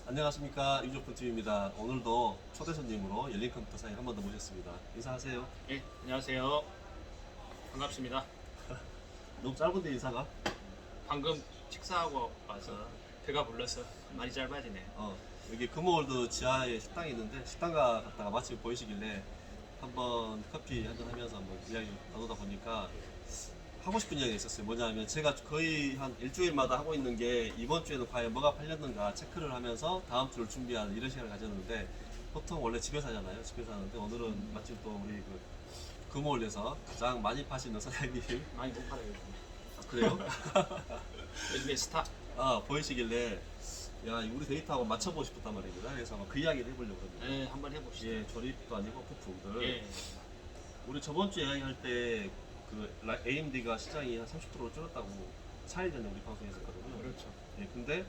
안녕하십니까, 유족분TV입니다. 오늘도 초대 손님으로 열린 컴퓨터 사장님 한 번 더 모셨습니다. 인사하세요. 네, 안녕하세요. 반갑습니다. 너무 짧은데 인사가? 방금 식사하고 와서 배가 불러서 많이 짧아지네. 여기 금호월드 지하에 식당이 있는데 식당 갔다가 마침 보이시길래 한번 커피 한잔 하면서 한번 이야기 나누다 보니까 하고 싶은 이야기가 있었어요. 뭐냐면 제가 거의 한 일주일마다 하고 있는 게 이번 주에는 과연 뭐가 팔렸는가 체크를 하면서 다음 주를 준비하는 이런 시간을 가졌는데, 보통 원래 집에서 하잖아요. 집에서 하는데 오늘은 마침 또 우리 그 금호월드에서 가장 많이 파시는 사장님. 많이 못 팔아요. 요즘에. 그래요? 요즘에 스타. 보이시길래 야, 우리 데이터하고 맞춰보고 싶었단 말입니다. 그래서 그 이야기를 해보려고 합니다. 네, 한번 해봅시다. 예, 조립도 아니고 부품들. 예. 우리 저번 주에 이야기할 때 그 AMD가 시장이 한 30% 줄었다고 4일 전에 우리 방송했었거든요. 그렇죠. 예, 근데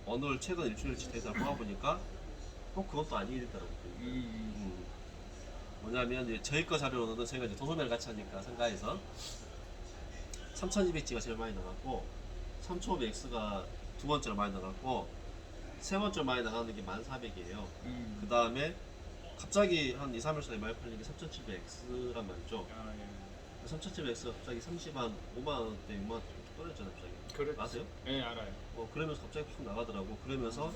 오늘 최근 일주일치 데이터를 모아보니까 그건 또 아니더라고요. 뭐냐면 이제 저희 거 자료로는 저희가 이제 도소매를 같이 하니까 상가에서 3200G가 제일 많이 나갔고 3500X가 두 번째로 많이 나갔고 세 번째로 많이 나가는 게 1400이에요. 그 다음에 갑자기 한 2, 3일 전에 많이 팔린 게 3700X란 말이죠. 아, 예. 3700X가 갑자기 30만, 5만원대, 6만원대 떨어졌잖아요, 갑자기. 그렇죠. 아세요? 네, 알아요. 그러면서 갑자기 확 나가더라고. 그러면서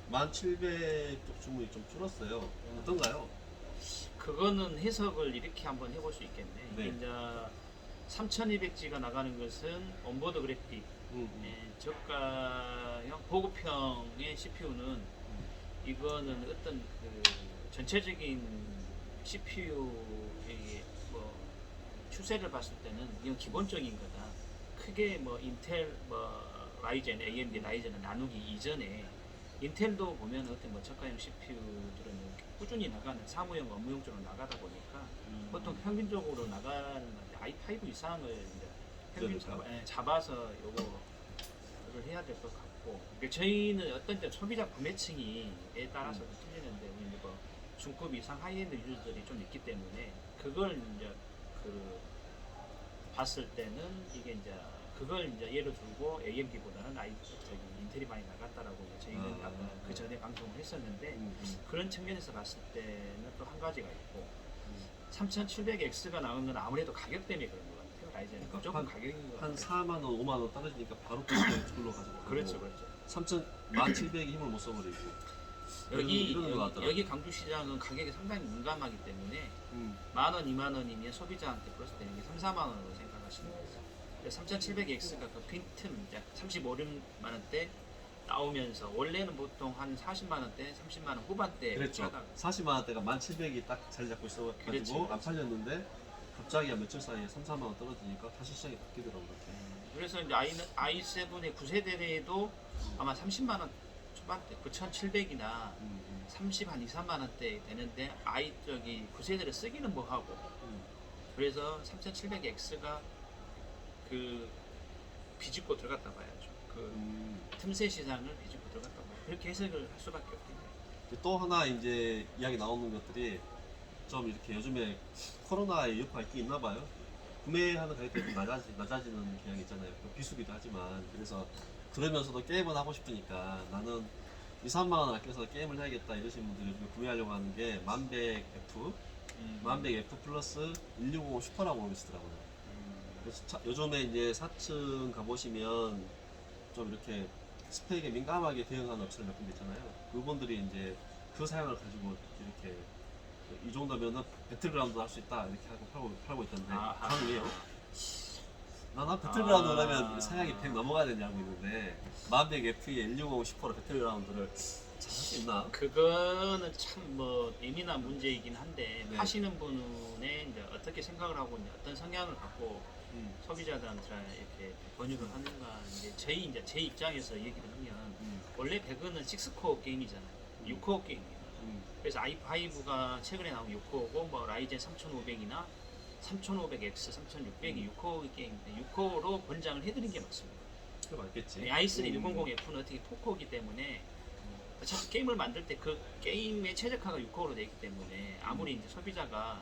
1700쪽 주문이 좀 줄었어요. 어떤가요? 그거는 해석을 이렇게 한번 해볼 수 있겠네. 네. 이제 3200G가 나가는 것은 온보드 그래픽, 저가형 보급형의 CPU는 이거는 어떤 그 전체적인 CPU의 뭐 추세를 봤을 때는 이건 기본적인 거다. 크게 뭐 인텔, 뭐 라이젠, AMD, 라이젠을 나누기 이전에 인텔도 보면 어떤 뭐 저가형 CPU들은 꾸준히 나가는 사무용, 업무용 쪽으로 나가다 보니까 보통 평균적으로 나가는 건데 i5 이상을 이제 평균 그러니까. 잡아서 요거를 해야 될 것 같고, 그러니까 저희는 어떤 때 소비자 구매층이에 따라서 틀리는데 우리 뭐 중급 이상 하이엔드 유저들이 좀 있기 때문에 그걸 이제 그 봤을 때는 이게 이제 그걸 이제 예로 들고 AMD보다는 인텔이 많이 나갔다라고 이제 저희는 아까 그 전에 방송을 했었는데, 그런 측면에서 봤을 때는 또 한 가지가 있고 3700X가 나온 건 아무래도 가격 때문에 그런 것 같아요. 라이젠은 그러니까 조금 가격인 것 한 같아요. 4만원, 5만원 떨어지니까 바로 그 시장에 불러 가지고. 그렇죠, 그렇죠. 1700이 힘을 못 써버리고. 이러는 것 같더라고요. 여기 강주 시장은 가격이 상당히 민감하기 때문에 음. 10,000원, 20,000원이면 소비자한테 플러스 되는 게 3, 4만 원으로 생각하시면 돼요. 3700X가 그 빈틈 35만 원대 나오면서 원래는 보통 한 40만 원대, 30만 원 후반대 그랬죠. 하다가 40만원대가 1700이 딱 자리 잡고 있어가지고 그렇지, 안 그렇지. 팔렸는데 갑자기 한 며칠 사이에 3, 4만원 떨어지니까 다시 시장이 바뀌더라고요. 그래서 이제 i7의 9세대에도 아마 30만 원 초반대 9,700이나 30 한 2, 3만 원대 되는데 저기 9세대를 쓰기는 뭐하고, 그래서 3700X가 그 비집고 들어갔다 봐야죠. 그 틈새 시장을 비집고 들어갔다 봐요. 그렇게 해석을 할 수밖에 없겠네요. 또 하나 이제 이야기 나오는 것들이 좀 이렇게 요즘에 코로나의 여파가 있긴 있나 봐요. 구매하는 가격이 좀 낮아지는 경향이 있잖아요. 비수기도 하지만. 그래서 그러면서도 게임을 하고 싶으니까 나는 2, 3만 원 아껴서 게임을 해야겠다 이러신 분들이 요즘에 구매하려고 하는 게 1100F, 1100F 플러스 1650 슈퍼라고 있더라고요. 그래서 요즘에 이제 4층 가보시면 좀 이렇게 스펙에 민감하게 대응하는 업체들 몇 군데 있잖아요. 그분들이 이제 그 사양을 가지고 이렇게 이 정도면은 배틀그라운드 할 수 있다 이렇게 하고 팔고 있던데 가능해요? 난 배틀그라운드 하면 사양이 100 넘어가야 되냐 고 있는데 1100F에 1650 슈퍼로 배틀그라운드를 잘 할 수 있나? 그거는 참 뭐 예민한 문제이긴 한데, 네. 하시는 분의 이제 어떻게 생각을 하고 이제 어떤 성향을 갖고 소비자들한테 이렇게 권유를 하는가. 이제 이제 제 입장에서 얘기를 하면 원래 배그는 6코어 게임이잖아요. 6코어 게임이에요. 그래서 i5가 최근에 나온 6코어고 뭐 라이젠 3500이나 3500X, 3600이 6코어 게임인데 6코어로 권장을 해드린 게 맞습니다. 그게 맞겠지. i3 100F는 어떻게 4코어이기 때문에 어차피 게임을 만들 때 그 게임의 최적화가 6코어로 되기 때문에 아무리 이제 소비자가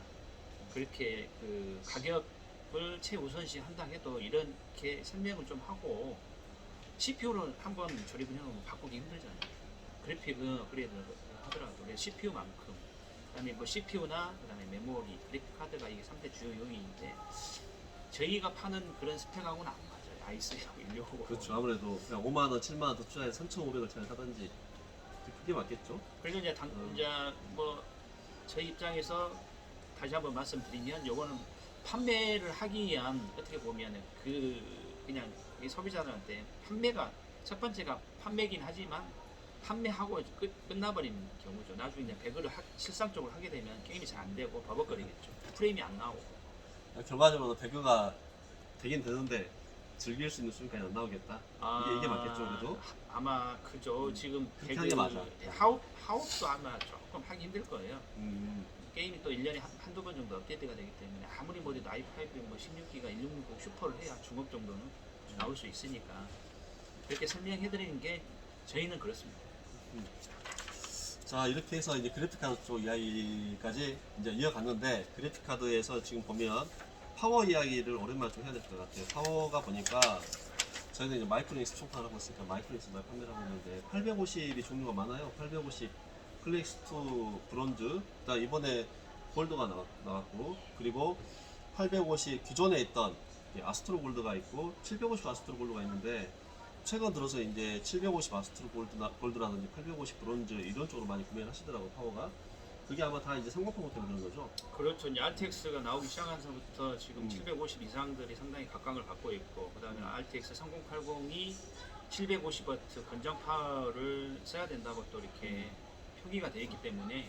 그렇게 그 가격을 최우선시 한다 해도 이렇게 설명을 좀 하고 CPU를 한번 조립을 해놓으면 바꾸기 힘들잖아요. 그래픽은 업그레이드 하더라도 CPU만큼 그다음에 뭐 CPU나 그다음에 메모리, 그래픽 카드가 이게 3대 주요 요인인데 저희가 파는 그런 스펙하고는 안 맞아요. i3하고 165. 그렇죠. 아무래도 그냥 5만 원, 7만 원 더 투자해서 3,500을 차를 사든지 그게 맞겠죠. 그리고 이제 이제 뭐 저희 입장에서 다시 한번 말씀드리면 요거는 판매를 하기 위한 어떻게 보면 그냥 이 소비자들한테 판매가 첫 번째가 판매긴 하지만 판매하고 끝나버리는 경우죠. 나중에 이제 배그를 실상적으로 하게 되면 게임이 잘 안 되고 버벅거리겠죠. 프레임이 안 나오고. 결과적으로 배그가 되긴 되는데 즐길 수 있는 수준까지 안 나오겠다. 이게 맞겠죠, 그래도? 아마 그죠. 지금 그렇게 하는 게 맞아. 하옵도 아마 조금 하기 힘들 거예요. 게임이 또 1년에 한두 번 정도 업데이트가 되기 때문에 아무리 뭐래도 i5 뭐 16기가 1660 슈퍼를 해야 중업 정도는 나올 수 있으니까 그렇게 설명해드리는 게 저희는 그렇습니다. 자, 이렇게 해서 이제 그래픽카드 쪽 이야기까지 이제 이어갔는데, 그래픽카드에서 지금 보면 파워 이야기를 오랜만에 좀 해야 될 것 같아요. 파워가 보니까 저희는 이제 마이크로닉스 총판을 하고 있으니까 마이크로닉스 말 판매를 하고 있는데 850이 종류가 많아요. 850 클래식2 브론즈, 그다음 이번에 골드가 나왔고, 그리고 850 기존에 있던 아스트로 골드가 있고 750 아스트로 골드가 있는데, 최근 들어서 이제 750 아스트로 골드라든지 850 브론즈 이런 쪽으로 많이 구매를 하시더라고요. 파워가 그게 아마 다 이제 3080 때문에 그런 거죠. 그렇죠. 이제 RTX가 나오기 시작한서부터 지금 750 750 이상들이 상당히 각광을 받고 있고, 그 다음에 RTX 3080이 750W 건장파를 써야 된다고 또 이렇게 표기가 되어 있기 때문에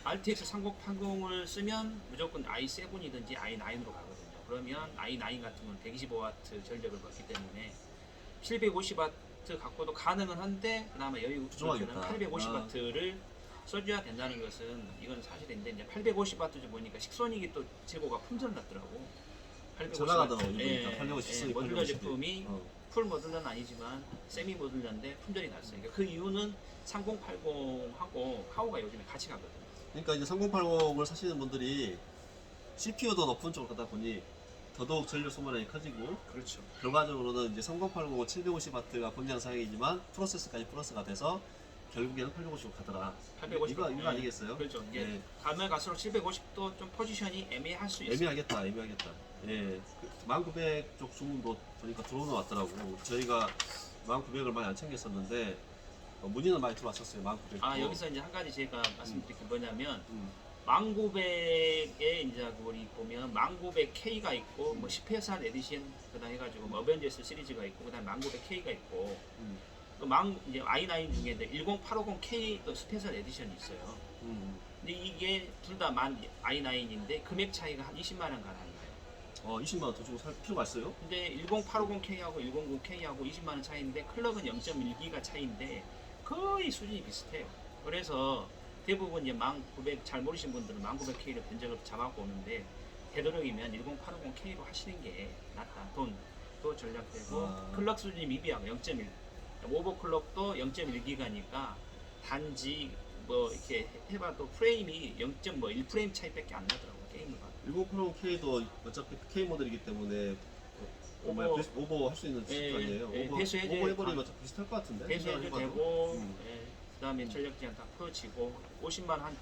RTX 3080을 쓰면 무조건 i7이든지 i9으로 가거든요. 그러면 i9 같은 건 125W 전력을 받기 때문에 750W 갖고도 가능은 한데, 그나마 여유 부족하겠다. 850W를 써줘야 된다는 것은 이건 사실인데, 이제 850W 보니까 식손익이 또 재고가 품절 났더라고. 잘 나가더라고요. 보니까 850 모듈러 제품이 풀 모듈러는 아니지만 세미 모듈러인데 품절이 났어요. 그러니까 그 이유는 3080하고 파워가 요즘에 같이 가거든요. 그러니까 이제 3080을 사시는 분들이 CPU도 높은 쪽으로 가다 보니 더더욱 전력 소모량이 커지고, 그렇죠. 결과적으로는 이제 3080은 750W가 본장 사양이지만 프로세스까지 플러스가 돼서 결국에는 850으로 가더라. 850. 이거 아니겠어요? 그렇죠. 이제 예. 가면 갈수록 750도 좀 포지션이 애매할 수 있어요. 애매하겠다. 예. 1900 쪽 주문도 보니까 들어오는 것 같더라고. 저희가 1900을 많이 안 챙겼었는데 문의는 많이 들어왔었어요. 1900. 여기서 이제 한 가지 제가 말씀드릴 게 뭐냐면, 음. 1900에 이제 우리 보면 1900K가 있고 뭐 스페셜 에디션 그다음 해가지고 뭐 어벤져스 시리즈가 있고 그다음 1900K가 있고, 이제 i9 중에 10850K 또 스페셜 에디션이 있어요. 근데 이게 둘 다 i9인데 금액 차이가 한 20만 원 가량이에요. 20만 원 더 주고 살 필요가 있어요? 근데 10850K하고 109K하고 20만 원 차이인데 클럭은 0.1기가 차이인데 거의 수준이 비슷해요. 그래서 대부분 이제 1900 잘 모르신 분들은 1900K를 변적을 잡아갖고 오는데, 되도록이면 10850K로 하시는 게 낫다. 돈도 절약되고 클럭 수준이 미비하고 0.1 오버클럭도 0.1기가니까 단지 뭐 이렇게 해봐도 프레임이 0.1프레임 차이밖에 안 나더라고요. 게임을 봐도. 1080K도 어차피 K 모델이기 때문에 오버 할 수 있는 칩 아니에요? 오버 해버리면 어차피 비슷할 것 같은데? 배수해도 되고, 그 다음에 전력 제한 다 풀어지고 50만 한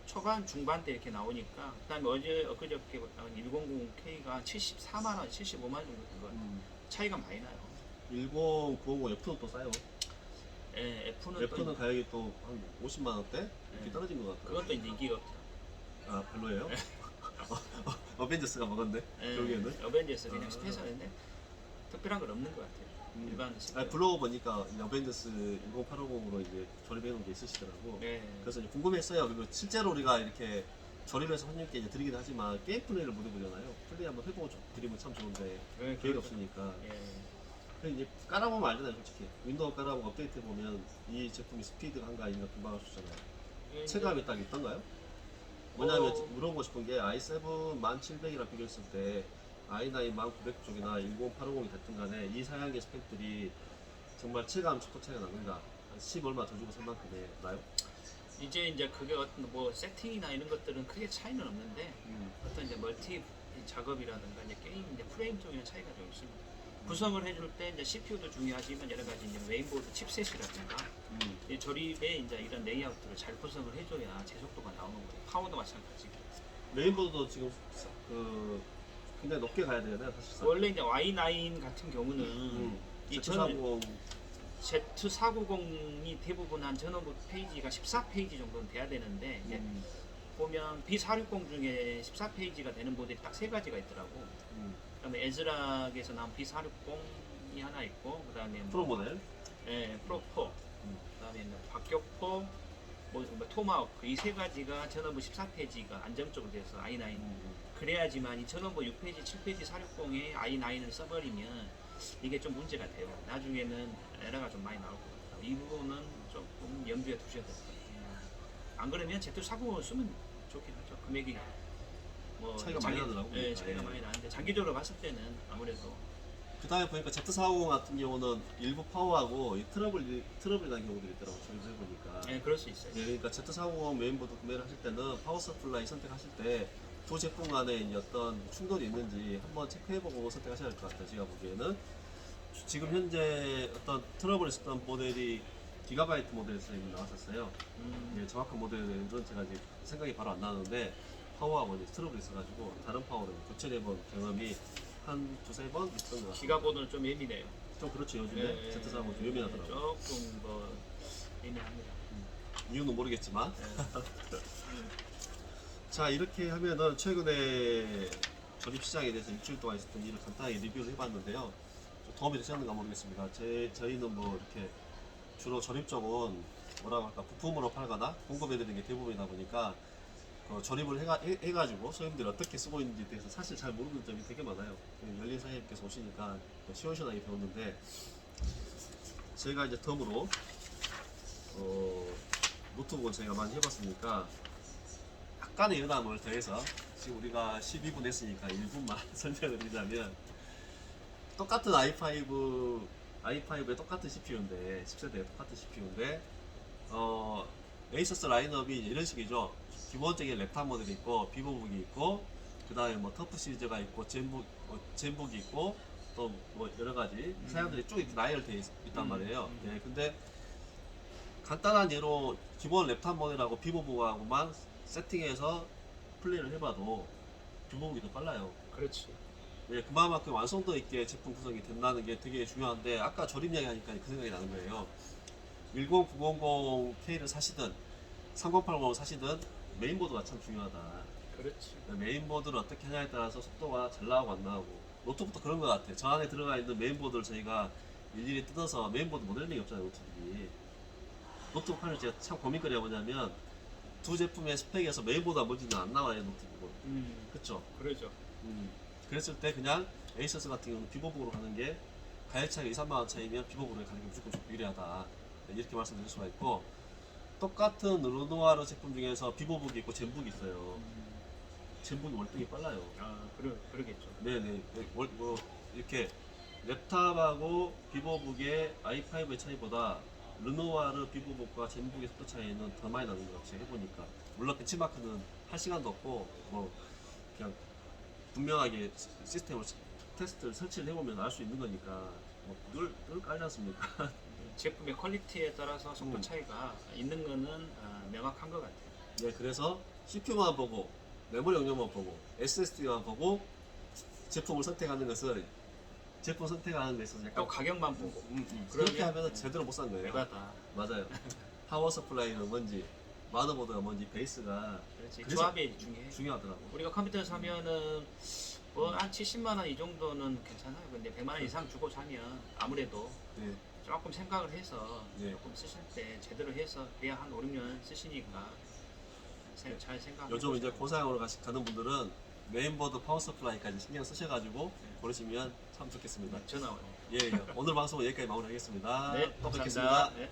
초반 중반대 이렇게 나오니까, 그 다음에 엊그저께 100K가 74만 원, 75만 원 정도 된 거예요. 차이가 많이 나요. 1090 F는 또 싸요. F는 F는 가격이 또 한 50만 원대 이렇게 떨어진 것 같아요. 그것도 이제 인기가 없더라. 별로예요? 어벤져스가 먹었네. 결국에는. 어벤져스 그냥 스페셜인데 특별한 건 없는 것 같아요. 일반 블로그 보니까 이제 어벤져스 10850으로 이제 조립해 놓은 게 있으시더라고. 네. 그래서 이제 궁금했어요. 그리고 실제로 우리가 이렇게 조립해서 손님께 이제 드리긴 하지만 게임 플레이를 못 해보잖아요. 플레이 한번 해보고 드리면 참 좋은데 기회가 없으니까. 그래서 이제 깔아보면 알잖아요, 솔직히. 윈도우 깔아보고 업데이트 해보면 이 제품이 스피드가 한가 아닌가 금방 알 수 있잖아요. 체감이 딱 있던가요? 뭐냐면 물어보고 싶은 게 i7 1700이랑 비교했을 때 i9 1900 쪽이나 10850이 됐든 간에 이 사양의 스펙들이 정말 체감 척도 차이가 나는가? 한 10 얼마 더 주고 산 만큼에 나요? 이제 그게 어떤 뭐 세팅이나 이런 것들은 크게 차이는 없는데, 어떤 이제 멀티 작업이라든가 이제 게임 이제 프레임 쪽에는 차이가 좀 있습니다. 구성을 해줄 때 이제 CPU도 중요하지만 여러 가지 이제 메인보드 칩셋이라든가 이 조립에 이제 이런 레이아웃들을 잘 구성을 해줘야 제속도가 나오는 거예요. 파워도 마찬가지고. 메인보드도 지금 그 굉장히 높게 가야 되잖아요, 사실상. 원래 이제 Y9 같은 경우는 이 저는 Z40 Z490이 대부분 한 전원부 페이지가 14페이지 정도는 돼야 되는데 이제 보면 B460 중에 14페이지가 되는 모델이 딱 세 가지가 있더라고. 그다음에 에즈락에서 나온 B460이 하나 있고, 그다음에 프로 모델. 예, 프로4, 그다음에 뭐 박격포, 뭐 토마호크 이 세 가지가 전원부 14페이지가 안정적으로 돼서 i9. 그래야지만 이 전원부 6페이지, 7페이지 460에 i9을 써버리면 이게 좀 문제가 돼요. 나중에는 에러가 좀 많이 나올 것 같아요. 이 부분은 조금 염두에 두셔야 될 것 같아요. 안 그러면 Z490을 쓰면 좋긴 하죠. 금액이 뭐 차이가 많이 나더라고요. 네, 차이가 많이 나는데 장기적으로 봤을 때는 아무래도 그 다음에 보니까 Z40 같은 경우는 일부 파워하고 이 트러블이 나는 경우들이 있더라고요. 저희도 해보니까. 네, 그럴 수 있어요. 네, 그러니까 Z40 메인보드 구매를 하실 때는 파워 서플라이 선택하실 때 두 제품 간에 어떤 충돌이 있는지 한번 체크해보고 선택하셔야 할 것 같아요. 제가 보기에는 지금 현재 어떤 트러블이 있었던 모델이 기가바이트 모델에서 이미 나왔었어요. 예, 정확한 모델은 제가 이제 생각이 바로 안 나는데 파워하고 이제 트러블이 있어가지고 다른 파워를 교체를 해본 경험이 한 두세 번 있던 것 같아요. 기가보드는 좀 예민해요. 좀 그렇죠. 요즘에 네, Z40 좀 예민하더라고요. 조금 뭐 예민합니다. 이유는 모르겠지만. 네. 자, 이렇게 하면은 최근에 전입 시장에 대해서 일주일 동안 있었던 일을 간단하게 리뷰를 해봤는데요. 좀 도움이 되셨는가 모르겠습니다. 저희는 뭐 이렇게 주로 전입 쪽은 뭐라고 할까 부품으로 팔거나 공급해드리는 게 대부분이다 보니까 그 조립을 해가지고 소유민들이 어떻게 쓰고 있는지에 대해서 사실 잘 모르는 점이 되게 많아요. 열린 사장님께서 오시니까 시원시원하게 배웠는데 제가 이제 덤으로 노트북을 저희가 많이 해봤으니까 약간의 연함을 더해서 지금 우리가 12분 했으니까 1분만 설명을 드리자면 똑같은 i5의 똑같은 CPU인데 10세대의 똑같은 CPU인데 에이서스 라인업이 이런 식이죠. 기본적인 랩탑 모델이 있고 비보북이 있고 그 다음에 뭐 터프 시리즈가 있고 젠북이 있고 또 뭐 여러 가지 사양들이 쭉 이렇게 나열되어 있단 말이에요. 예, 근데 간단한 예로 기본 랩탑 모델하고 비보북하고만 세팅해서 플레이를 해봐도 비보북이 더 빨라요. 그렇지. 예, 그만큼 완성도 있게 제품 구성이 된다는 게 되게 중요한데 아까 조립 이야기 하니까 그 생각이 나는 거예요. 10900K를 사시든 3080을 사시든 메인보드가 참 중요하다. 그렇지. 메인보드를 어떻게 하냐에 따라서 속도가 잘 나오고 안 나오고 노트북도 그런 것 같아. 저 안에 들어가 있는 메인보드를 저희가 일일이 뜯어서 메인보드 모델링이 없잖아요. 노트북이. 노트북 판을 제가 참 고민거리가 뭐냐면 두 제품의 스펙에서 메인보드가 뭔지는 안 나와요. 노트북은. 그쵸? 그러죠. 그랬을 때 그냥 에이서스 같은 경우는 비보북으로 가는 게 가격 차이가 2, 3만원 차이면 비보북으로 가는 게 무조건 좀 유리하다. 이렇게 말씀드릴 수가 있고 똑같은 르노아르 제품 중에서 비보북이 있고 젠북이 있어요. 젠북이 월등히 빨라요. 아, 그러겠죠. 네네. 뭐 이렇게 랩탑하고 비보북의 i5의 차이보다 르노아르 비보북과 젠북의 속도 차이는 더 많이 나는 것 같아요. 해보니까 물론 벤치마크는 할 시간도 없고 뭐 그냥 분명하게 시스템을 테스트를 설치를 해보면 알 수 있는 거니까 늘 깔지 않습니까? 제품의 퀄리티에 따라서 속도 차이가 있는 거는 명확한 것 같아요. 네, 그래서 CPU만 보고 메모리 용량만 보고 SSD만 보고 제품을 선택하는 것은 제품 선택하는 데서 또 약간 가격만 보고 그렇게 하면 제대로 못 산 거예요. 에바다. 맞아요. 파워 서플라이는 뭔지 마더보드가 뭔지 베이스가 그렇지. 그래서 조합이 중요해. 중요하더라고. 우리가 컴퓨터 사면은 뭐 한 70만 원 이 정도는 괜찮아요. 근데 100만 원 이상 주고 사면 아무래도 네, 조금 생각을 해서 네. 조금 쓰실 때 제대로 해서 그냥 한 5, 6년 쓰시니까 잘 생각하고 요즘 이제 고사양으로 가는 분들은 메인보드 파워 서플라이까지 신경 쓰셔가지고 고르시면 참 좋겠습니다. 전화 와요. 예, 예. 오늘 방송은 여기까지 마무리하겠습니다. 네, 또 감사합니다. 뵙겠습니다. 네.